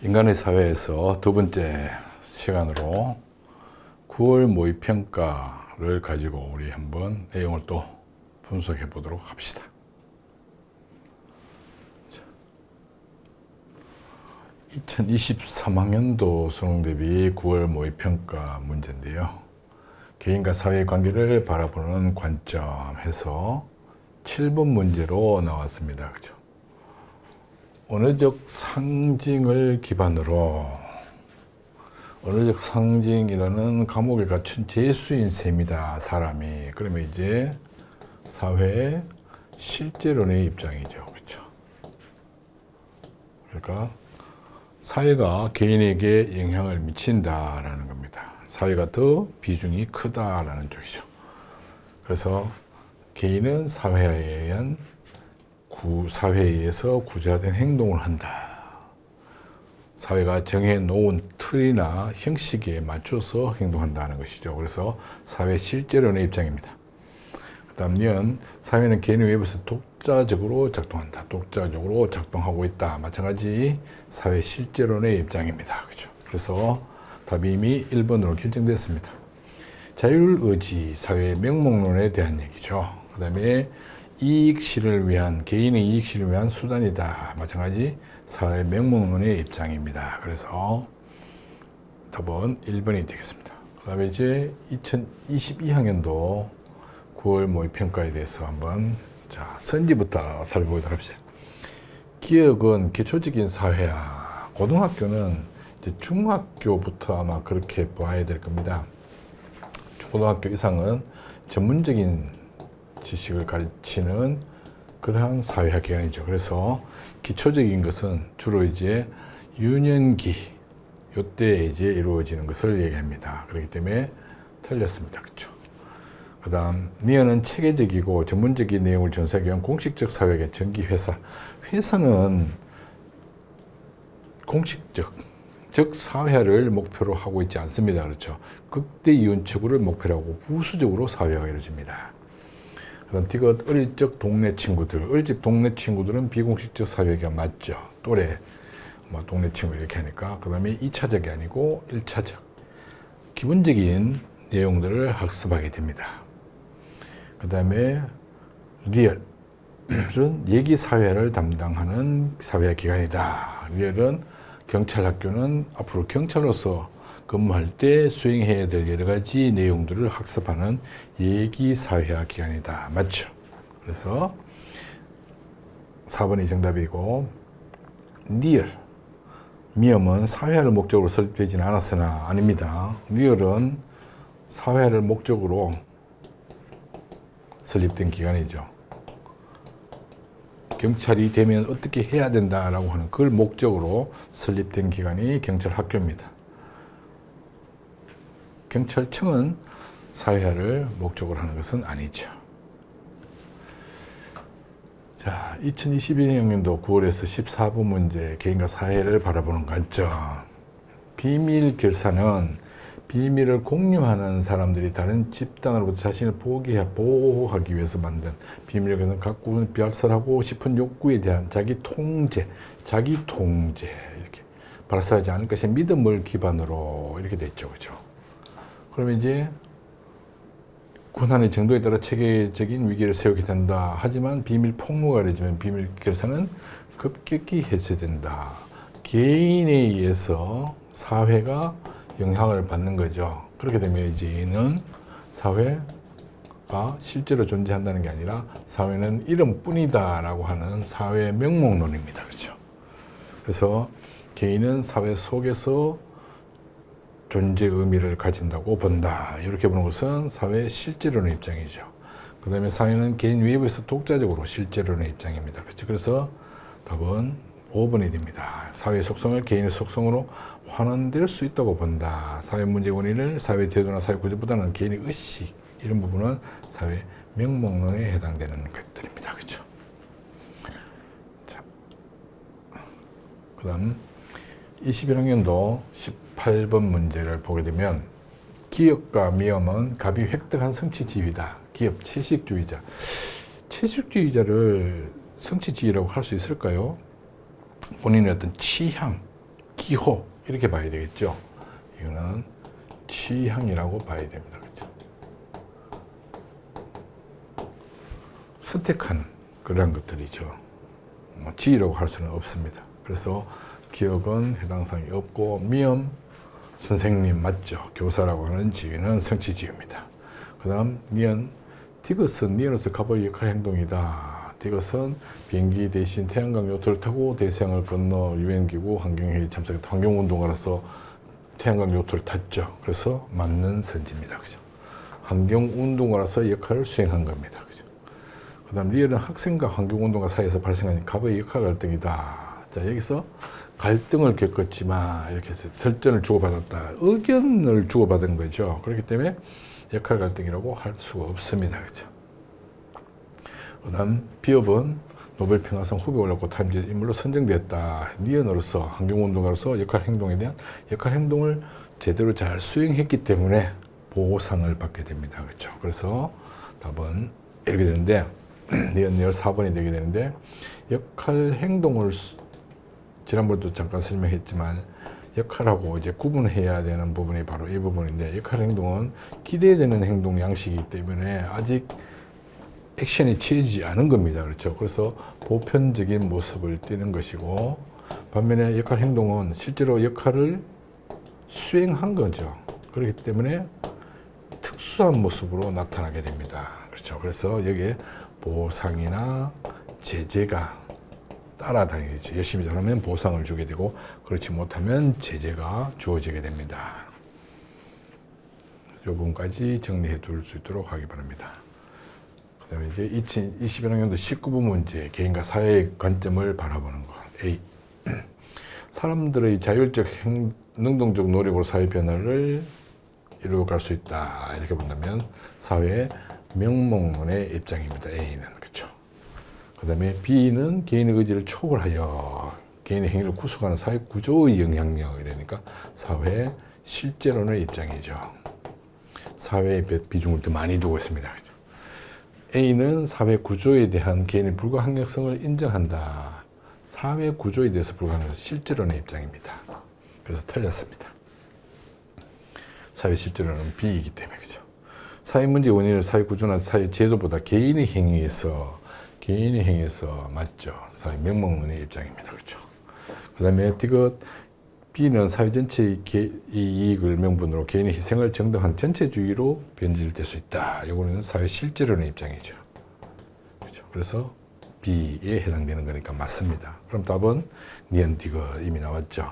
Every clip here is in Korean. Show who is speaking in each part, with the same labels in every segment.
Speaker 1: 인간의 사회에서 두 번째 시간으로 9월 모의평가를 가지고 우리 한번 내용을 또 분석해 보도록 합시다. 2023학년도 수능 대비 9월 모의평가 문제인데요. 개인과 사회의 관계를 바라보는 관점에서 7번 문제로 나왔습니다. 그죠? 언어적 상징을 기반으로 언어적 상징이라는 과목에 갖춘 재수인 셈이다, 사람이. 그러면 이제 사회의 실제론의 입장이죠. 그렇죠? 그러니까 사회가 개인에게 영향을 미친다라는 겁니다. 사회가 더 비중이 크다라는 쪽이죠. 그래서 개인은 사회에 의해서 구조화된 행동을 한다. 사회가 정해놓은 틀이나 형식에 맞춰서 행동한다는 것이죠. 그래서 사회 실제론의 입장입니다. 그 다음 년, 사회는 개인의 외부에서 독자적으로 작동한다. 독자적으로 작동하고 있다. 마찬가지 사회 실제론의 입장입니다. 그렇죠? 그래서 답이 이미 1번으로 결정됐습니다. 자율의지, 사회의 명목론에 대한 얘기죠. 그 다음에 이익실을 위한, 개인의 이익실을 위한 수단이다. 마찬가지 사회 명목론의 입장입니다. 그래서 답은 1번이 되겠습니다. 그 다음에 이제 2022학년도 9월 모의평가에 대해서 한번 선지부터 살펴보도록 합시다. 기억은 기초적인 사회야. 고등학교는 이제 중학교부터 아마 그렇게 봐야 될 겁니다. 고등학교 이상은 전문적인 지식을 가르치는 그러한 사회학 기관이죠. 그래서 기초적인 것은 주로 이제 유년기 요때 이제 이루어지는 것을 얘기합니다. 그렇기 때문에 틀렸습니다. 그렇죠? 그다음 니어는 체계적이고 전문적인 내용을 전수하기 위한 공식적 사회계 전기 회사. 회사는 공식적, 즉 사회화를 목표로 하고 있지 않습니다. 그렇죠? 극대 이윤 추구를 목표로 하고 부수적으로 사회화가 이루어집니다. 그다음 D가 어릴 적 동네 친구들. 어릴 적 동네 친구들은 비공식적 사회가 맞죠. 또래, 동네 친구 이렇게 하니까. 그 다음에 2차적이 아니고 1차적. 기본적인 내용들을 학습하게 됩니다. 그 다음에 리얼은 얘기 사회를 담당하는 사회화 기관이다. 리얼은 경찰학교는 앞으로 경찰로서 근무할 때 수행해야 될 여러 가지 내용들을 학습하는 얘기 사회화 기관이다. 맞죠? 그래서 4번이 정답이고, 리얼, 미엄은 사회화를 목적으로 설립되지는 않았으나 아닙니다. 리얼은 사회화를 목적으로 설립된 기관이죠. 경찰이 되면 어떻게 해야 된다라고 하는 그걸 목적으로 설립된 기관이 경찰학교입니다. 경찰청은 사회화를 목적으로 하는 것은 아니죠. 자, 2022학년도 9월에서 14번 문제, 개인과 사회를 바라보는 관점. 비밀 결사는 비밀을 공유하는 사람들이 다른 집단으로부터 자신을 보호하기 위해서 만든 비밀 결사는 가꾸고 비학살하고 싶은 욕구에 대한 자기 통제 이렇게 발사하지 않을 것의 믿음을 기반으로 이렇게 됐죠. 그죠? 그러면 이제 군한의 정도에 따라 체계적인 위기를 세우게 된다. 하지만 비밀 폭로가 이루어지면 비밀 결사는 급격히 해체된다. 개인에 의해서 사회가 영향을 받는 거죠. 그렇게 되면 이제는 사회가 실제로 존재한다는 게 아니라 사회는 이름뿐이다라고 하는 사회 명목론입니다. 그렇죠? 그래서 개인은 사회 속에서 존재 의미를 가진다고 본다. 이렇게 보는 것은 사회 실제론의 입장이죠. 그 다음에 사회는 개인 외부에서 독자적으로 실제론의 입장입니다. 그렇죠? 그래서 답은 5번이 됩니다. 사회 속성을 개인의 속성으로 환원될 수 있다고 본다. 사회 문제 원인을 사회 제도나 사회 구조보다는 개인의 의식, 이런 부분은 사회 명목론에 해당되는 것들입니다. 그렇죠? 자, 그 다음 21학년도 18번 문제를 보게 되면 기업과 미엄은 갑이 획득한 성취지위다. 기업 채식주의자. 채식주의자를 성취지위라고 할 수 있을까요? 본인의 어떤 취향, 기호 이렇게 봐야 되겠죠. 이거는 취향이라고 봐야 됩니다. 그렇죠? 선택하는 그런 것들이죠. 뭐 지위라고 할 수는 없습니다. 그래서 기억은 해당 사항이 없고 미음 선생님 맞죠? 교사라고 하는 지위는 성취지위입니다. 그 다음 니은 디귿은 니은으로서 갑의 역할 행동이다. 디귿은 비행기 대신 태양광 요트를 타고 대서양을 건너 유엔기구 환경회의 참석했다. 환경운동가로서 태양광 요트를 탔죠. 그래서 맞는 선지입니다. 그죠? 환경운동가로서 역할을 수행한 겁니다. 그죠? 그 다음 리얼은 학생과 환경운동가 사이에서 발생하는 갑의 역할 갈등이다. 자, 여기서 갈등을 겪었지만 이렇게 해서 설전을 주고받았다. 의견을 주고받은 거죠. 그렇기 때문에 역할 갈등이라고 할 수가 없습니다. 그죠? 그 다음 비업은 노벨 평화상 후보에 올랐고 타임즈 인물로 선정됐다. 니은으로서 환경운동가로서 역할 행동에 대한 역할 행동을 제대로 잘 수행했기 때문에 보상을 받게 됩니다. 그렇죠? 그래서 답은 이렇게 되는데 니은 14번이 되게 되는데 역할 행동을 지난번에도 잠깐 설명했지만 역할하고 이제 구분해야 되는 부분이 바로 이 부분인데 역할 행동은 기대되는 행동 양식이기 때문에 아직 액션이 취해지지 않은 겁니다. 그렇죠? 그래서 보편적인 모습을 띠는 것이고 반면에 역할 행동은 실제로 역할을 수행한 거죠. 그렇기 때문에 특수한 모습으로 나타나게 됩니다. 그렇죠? 그래서 여기에 보상이나 제재가 따라다니겠죠. 열심히 잘하면 보상을 주게 되고 그렇지 못하면 제재가 주어지게 됩니다. 이 부분까지 정리해 둘 수 있도록 하기 바랍니다. 그 다음에 이제 2021학년도 19부 문제 개인과 사회의 관점을 바라보는 것. A. 사람들의 자율적 능동적 노력으로 사회 변화를 이루어갈 수 있다. 이렇게 본다면 사회의 명목론의 입장입니다. A는. 그렇죠. 그 다음에 B는 개인의 의지를 초월하여 개인의 행위를 구속하는 사회 구조의 영향력. 이러니까 사회 실제론의 입장이죠. 사회의 비중을 더 많이 두고 있습니다. 그렇죠. A는 사회 구조에 대한 개인의 불가항력성을 인정한다. 사회 구조에 대해서 불가항력 실제론의 입장입니다. 그래서 틀렸습니다. 사회 실제론은 B이기 때문에 그죠. 사회 문제 원인을 사회 구조나 사회 제도보다 개인의 행위에서 맞죠. 사회 명목론의 입장입니다. 그렇죠. 그다음에 디귿 B는 사회 전체의 이익을 명분으로 개인의 희생을 정당한 전체주의로 변질될 수 있다. 이거는 사회 실제론의 입장이죠. 그렇죠. 그래서 B에 해당되는 거니까 맞습니다. 그럼 답은 니은 디귿 이미 나왔죠.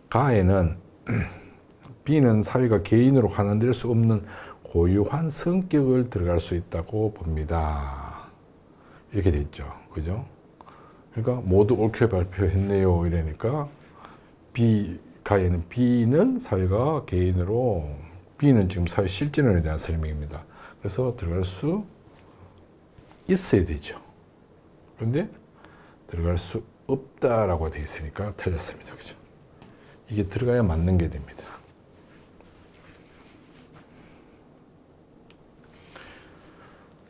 Speaker 1: 가에는 B는 사회가 개인으로 환원될 수 없는 고유한 성격을 들어갈 수 있다고 봅니다. 이렇게 돼 있죠. 그죠? 그러니까 모두 옳게 발표했네요. 이러니까 가에는 B는 사회가 개인으로 B는 지금 사회 실제론에 대한 설명입니다. 그래서 들어갈 수 있어야 되죠. 그런데 들어갈 수 없다라고 돼 있으니까 틀렸습니다. 그죠? 이게 들어가야 맞는 게 됩니다.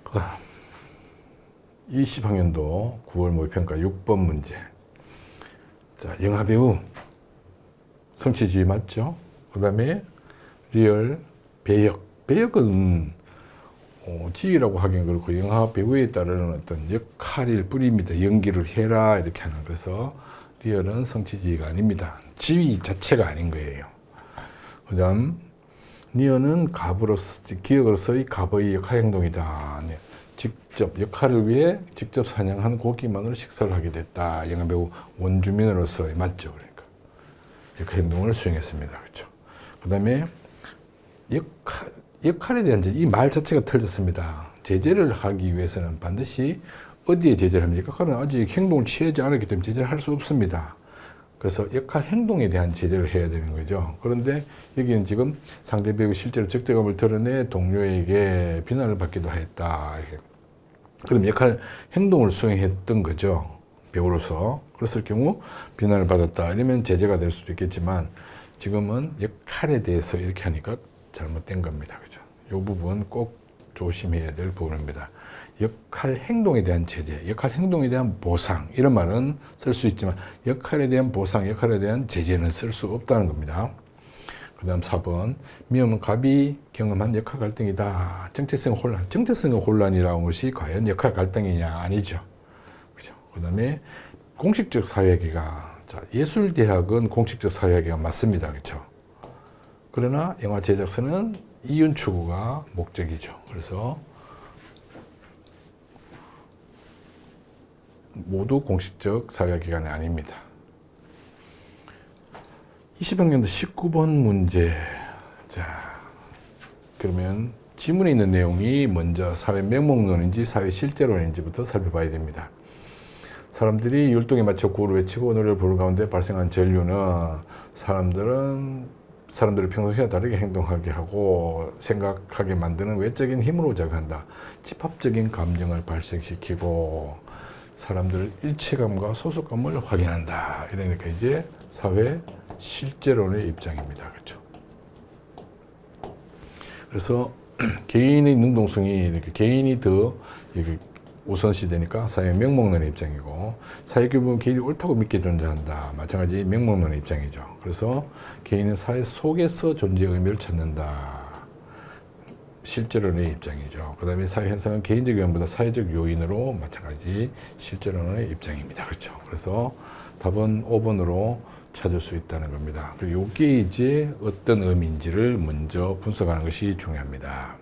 Speaker 1: 그 20학년도 9월 모의평가 6번 문제. 자, 영화배우 성취주의 맞죠? 그 다음에 리얼 배역. 배역은 지위라고 하긴 그렇고 영화배우에 따르는 어떤 역할일 뿐입니다. 연기를 해라 이렇게 하는. 그래서 리얼은 성취주의가 아닙니다. 지위 자체가 아닌 거예요. 그 다음 니은은 기억으로서의 갑의 역할 행동이다. 네. 직접 역할을 위해 직접 사냥한 고기만으로 식사를 하게 됐다. 영화배우 원주민으로서의 맞죠. 그러니까 역할 행동을 수행했습니다. 그렇죠. 그 다음에 역할에 대한 이 말 자체가 틀렸습니다. 제재를 하기 위해서는 반드시 어디에 제재를 합니까? 역할은 아직 행동을 취하지 않았기 때문에 제재를 할 수 없습니다. 그래서 역할 행동에 대한 제재를 해야 되는 거죠. 그런데 여기는 지금 상대 배우 실제로 적대감을 드러내 동료에게 비난을 받기도 했다. 이렇게. 그럼 역할 행동을 수행했던 거죠. 배우로서. 그랬을 경우 비난을 받았다. 아니면 제재가 될 수도 있겠지만 지금은 역할에 대해서 이렇게 하니까 잘못된 겁니다. 그죠? 이 부분 꼭 조심해야 될 부분입니다. 역할 행동에 대한 제재, 역할 행동에 대한 보상 이런 말은 쓸 수 있지만 역할에 대한 보상, 역할에 대한 제재는 쓸 수 없다는 겁니다. 그 다음 4번 미음은 갑이 경험한 역할 갈등이다. 정체성 혼란, 정체성 혼란이라는 것이 과연 역할 갈등이냐? 아니죠. 그죠? 그 다음에 공식적 사회학기가, 자, 예술대학은 공식적 사회학기가 맞습니다. 그렇죠? 그러나 영화 제작사는 이윤 추구가 목적이죠. 그래서 모두 공식적 사회학기관이 아닙니다. 20학년도 19번 문제. 자, 그러면 지문에 있는 내용이 먼저 사회 명목론인지 사회 실제론인지부터 살펴봐야 됩니다. 사람들이 율동에 맞춰 구호를 외치고 노래를 부르는 가운데 발생한 전류는 사람들을 평소시와 다르게 행동하게 하고 생각하게 만드는 외적인 힘으로 작용한다. 집합적인 감정을 발생시키고 사람들 일체감과 소속감을 확인한다. 이러니까 이제 사회 실제론의 입장입니다. 그렇죠? 그래서 개인의 능동성이 이렇게 개인이 더 우선시 되니까 사회 명목론의 입장이고 사회규범은 개인이 옳다고 믿게 존재한다. 마찬가지 명목론의 입장이죠. 그래서 개인은 사회 속에서 존재의 의미를 찾는다. 실제론의 입장이죠. 그 다음에 사회 현상은 개인적 요인보다 사회적 요인으로 마찬가지 실제론의 입장입니다. 그렇죠. 그래서 답은 5번으로 찾을 수 있다는 겁니다. 그리고 이게 이제 어떤 의미인지를 먼저 분석하는 것이 중요합니다.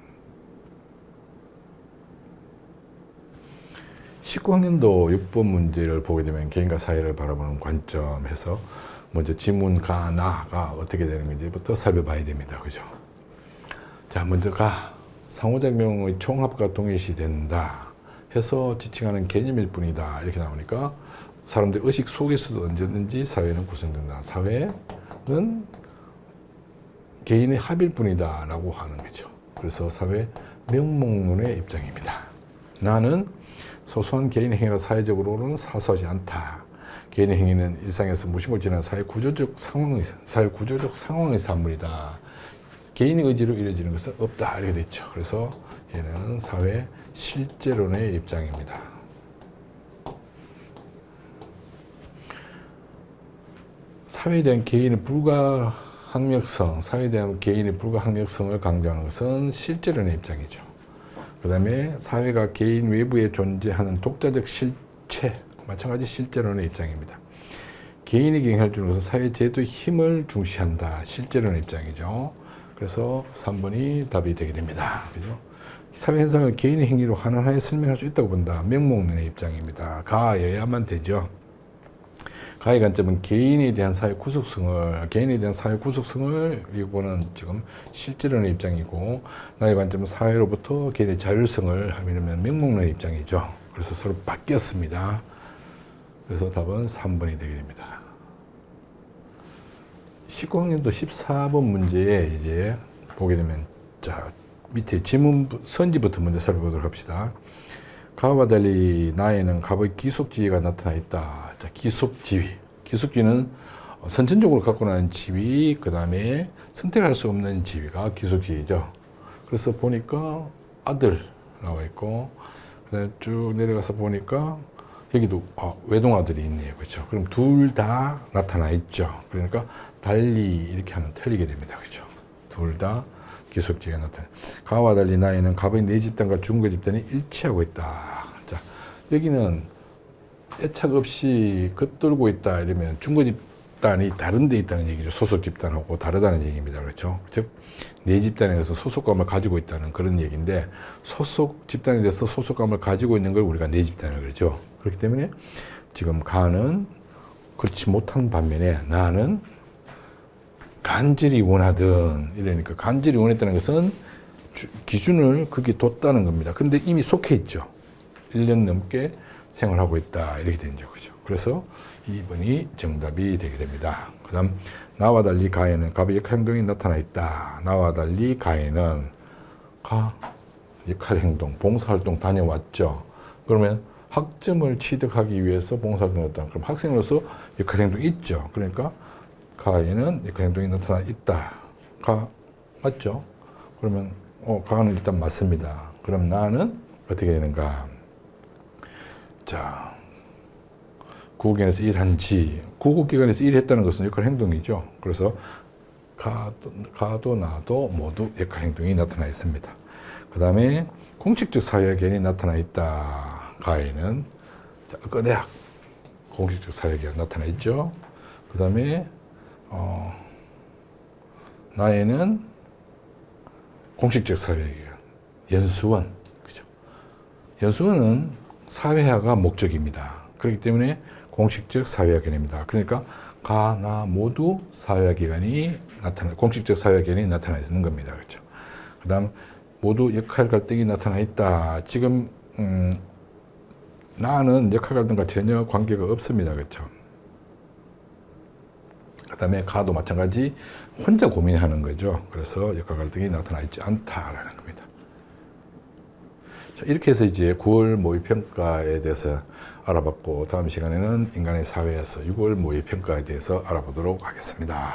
Speaker 1: 19학년도 6번 문제를 보게 되면 개인과 사회를 바라보는 관점에서 먼저 지문가, 나가 어떻게 되는 건지부터 살펴봐야 됩니다. 그죠? 자, 먼저 가. 상호작용의 총합과 동일시 된다. 해서 지칭하는 개념일 뿐이다. 이렇게 나오니까 사람들 의식 속에서도 언제든지 사회는 구성된다. 사회는 개인의 합일 뿐이다. 라고 하는 거죠. 그래서 사회 명목론의 입장입니다. 나는 소소한 개인의 행위라 사회적으로는 사소하지 않다. 개인의 행위는 일상에서 무심코 지나는 사회 구조적 상황의 산물이다. 개인의 의지로 이루어지는 것은 없다. 이렇게 돼 있죠. 그래서 얘는 사회 실제론의 입장입니다. 사회에 대한 개인의 불가항력성, 사회에 대한 개인의 불가항력성을 강조하는 것은 실제론의 입장이죠. 그 다음에 사회가 개인 외부에 존재하는 독자적 실체, 마찬가지 실제론의 입장입니다. 개인이 경향을 주는 것은 사회 제도의 힘을 중시한다. 실제론의 입장이죠. 그래서 3번이 답이 되게 됩니다. 그죠? 사회 현상을 개인의 행위로 하나하나 설명할 수 있다고 본다. 명목론의 입장입니다. 가여야만 되죠. 가의 관점은 개인에 대한 사회 구속성을 이거는 지금 실제론의 입장이고, 나의 관점은 사회로부터 개인의 자율성을 하면 명목론의 입장이죠. 그래서 서로 바뀌었습니다. 그래서 답은 3번이 되게 됩니다. 19학년도 14번 문제에 이제 보게 되면, 자, 밑에 지문 선지부터 먼저 살펴보도록 합시다. 가와 달리 나에는 갑의 기속지위가 나타나 있다. 자, 기속지위. 기속지위는 선천적으로 갖고 나는 지위, 그 다음에 선택할 수 없는 지위가 기속지위죠. 그래서 보니까 아들 나와 있고, 그 다음에 쭉 내려가서 보니까 여기도 외동아들이 있네요. 그렇죠? 그럼 둘 다 나타나 있죠. 그러니까 달리 이렇게 하면 틀리게 됩니다. 그렇죠? 둘 다 기속지위가 나타나. 가와 달리 나에는 갑의 네 집단과 중거 집단이 일치하고 있다. 자, 여기는 애착 없이 겉돌고 있다 이러면 중거 집단이 다른 데 있다는 얘기죠. 소속 집단하고 다르다는 얘기입니다. 그렇죠? 즉, 네 집단에 대해서 소속감을 가지고 있다는 그런 얘기인데, 소속 집단에 대해서 소속감을 가지고 있는 걸 우리가 네 집단이라고 그러죠. 그렇기 때문에 지금 가는 그렇지 못한 반면에 나는 간절히 원하든, 이러니까 간절히 원했다는 것은 기준을 거기에 뒀다는 겁니다. 근데 이미 속해 있죠. 1년 넘게 생활하고 있다. 이렇게 되는 거죠. 그래서 2번이 정답이 되게 됩니다. 그 다음, 나와 달리 가에는 갑의 역할 행동이 나타나 있다. 나와 달리 가에는 가, 역할 행동, 봉사활동 다녀왔죠. 그러면 학점을 취득하기 위해서 봉사활동을 했다. 그럼 학생으로서 역할 행동이 있죠. 그러니까 가에는 역할 행동이 나타나 있다. 가 맞죠? 그러면 가는 일단 맞습니다. 그럼 나는 어떻게 되는가? 자, 구국기관에서 일한지, 구국기관에서 일했다는 것은 역할 행동이죠. 그래서 가도 나도 모두 역할 행동이 나타나 있습니다. 그 다음에 공식적 사회학연이 나타나 있다. 가에는 거대학 공식적 사회학연 나타나 있죠. 그 다음에 나에는 공식적 사회학연, 연수원, 그죠? 연수원은 사회화가 목적입니다. 그렇기 때문에 공식적 사회학연입니다. 그러니까 가, 나 모두 사회학기관이 공식적 사회학연이 나타나 있는 겁니다. 그렇죠? 그 다음, 모두 역할 갈등이 나타나 있다. 지금, 나는 역할 갈등과 전혀 관계가 없습니다. 그렇죠? 그 다음에 가도 마찬가지 혼자 고민하는 거죠. 그래서 역할 갈등이 나타나 있지 않다라는 겁니다. 자, 이렇게 해서 이제 9월 모의평가에 대해서 알아봤고, 다음 시간에는 인간의 사회에서 6월 모의평가에 대해서 알아보도록 하겠습니다.